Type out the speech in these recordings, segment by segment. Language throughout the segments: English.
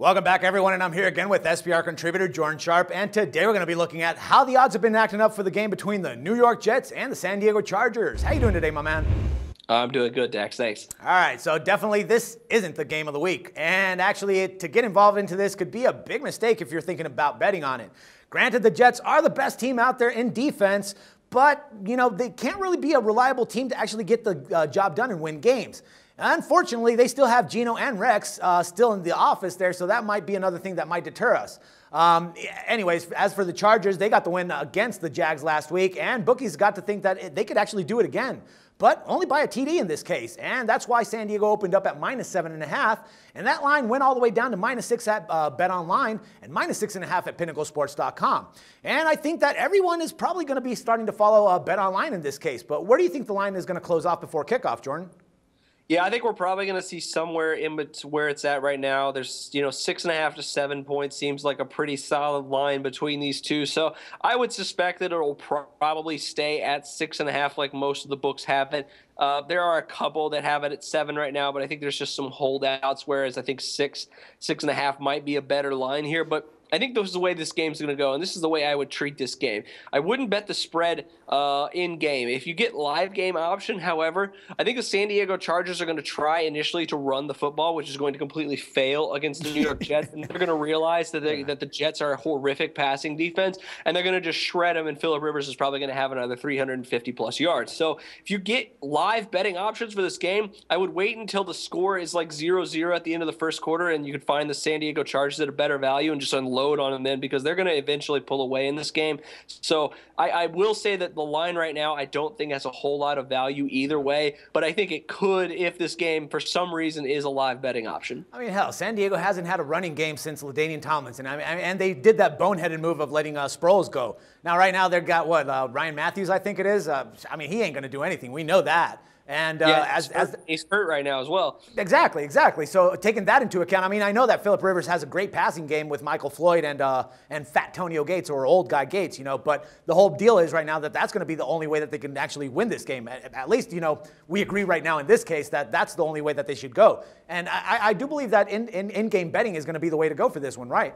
Welcome back, everyone, and I'm here again with SBR contributor Jordan Sharp, and today we're going to be looking at how the odds have been acting up for the game between the New York Jets and the San Diego Chargers. How you doing today, my man? I'm doing good, Dax. Thanks. All right, so definitely this isn't the game of the week, and actually to get involved into this could be a big mistake if you're thinking about betting on it. Granted, the Jets are the best team out there in defense, but, you know, they can't really be a reliable team to actually get the job done and win games. Unfortunately, they still have Geno and Rex still in the office there, so that might be another thing that might deter us. Anyways, as for the Chargers, they got the win against the Jags last week, and bookies got to think that they could actually do it again, but only by a TD in this case, and that's why San Diego opened up at -7.5, and that line went all the way down to -6 at BetOnline and -6.5 at PinnacleSports.com. And I think that everyone is probably going to be starting to follow BetOnline in this case, but where do you think the line is going to close off before kickoff, Jordan? Yeah, I think we're probably going to see somewhere in where it's at right now. There's, 6.5 to 7 points seems like a pretty solid line between these two. So I would suspect that it'll probably stay at 6.5 like most of the books have it. There are a couple that have it at 7 right now, but I think there's just some holdouts, whereas I think 6.5 might be a better line here. But I think this is the way this game's going to go, and this is the way I would treat this game. I wouldn't bet the spread in game. If you get live game option, however, I think the San Diego Chargers are going to try initially to run the football, which is going to completely fail against the New York Jets, and they're going to realize that the Jets are a horrific passing defense, and they're going to just shred them, and Phillip Rivers is probably going to have another 350-plus yards. So if you get live betting options for this game, I would wait until the score is like 0-0 at the end of the first quarter, and you could find the San Diego Chargers at a better value and just unload on them then, because they're going to eventually pull away in this game. So I will say that the line right now I don't think has a whole lot of value either way, but I think it could if this game for some reason is a live betting option. I mean, hell, San Diego hasn't had a running game since LaDainian Tomlinson. And they did that boneheaded move of letting Sproles go. Now, right now, they've got, Ryan Matthews, I think it is. I mean, he ain't going to do anything. We know that. And he's hurt right now as well. Exactly. So taking that into account, I mean, I know that Phillip Rivers has a great passing game with Michael Floyd and Fat Tonio Gates, or old guy Gates, but the whole deal is right now that that's going to be the only way that they can actually win this game. At least, we agree right now in this case that that's the only way that they should go. And I do believe that in-game betting is going to be the way to go for this one, right?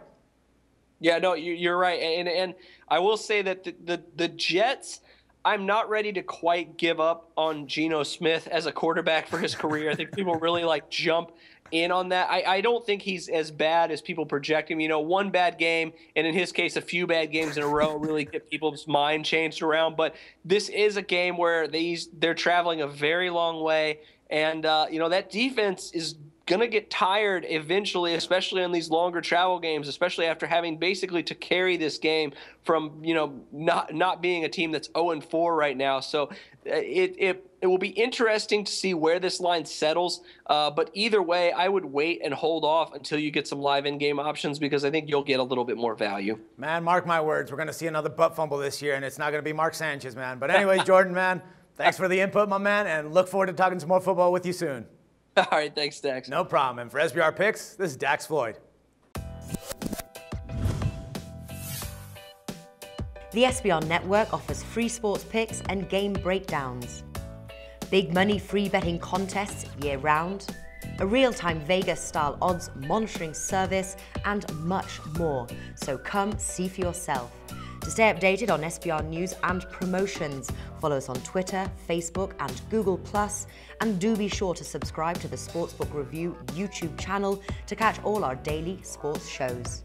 Yeah, no, you're right. And I will say that the Jets, I'm not ready to quite give up on Geno Smith as a quarterback for his career. I think people really jump in on that. I don't think he's as bad as people project him. One bad game, and in his case, a few bad games in a row really get people's mind changed around. But this is a game where they're traveling a very long way, and that defense is going to get tired eventually, especially on these longer travel games, especially after having basically to carry this game from, not being a team that's 0-4 right now. So it will be interesting to see where this line settles. But either way, I would wait and hold off until you get some live in-game options, because I think you'll get a little bit more value. Man, mark my words. We're going to see another butt fumble this year, and it's not going to be Mark Sanchez, man. But anyway, Jordan, man, thanks for the input, my man, and look forward to talking some more football with you soon. All right, thanks, Dax. No problem. And for SBR Picks, this is Dax Floyd. The SBR Network offers free sports picks and game breakdowns, big money free betting contests year-round, a real-time Vegas-style odds monitoring service, and much more. So come see for yourself. To stay updated on SBR news and promotions, follow us on Twitter, Facebook, and Google+, and do be sure to subscribe to the Sportsbook Review YouTube channel to catch all our daily sports shows.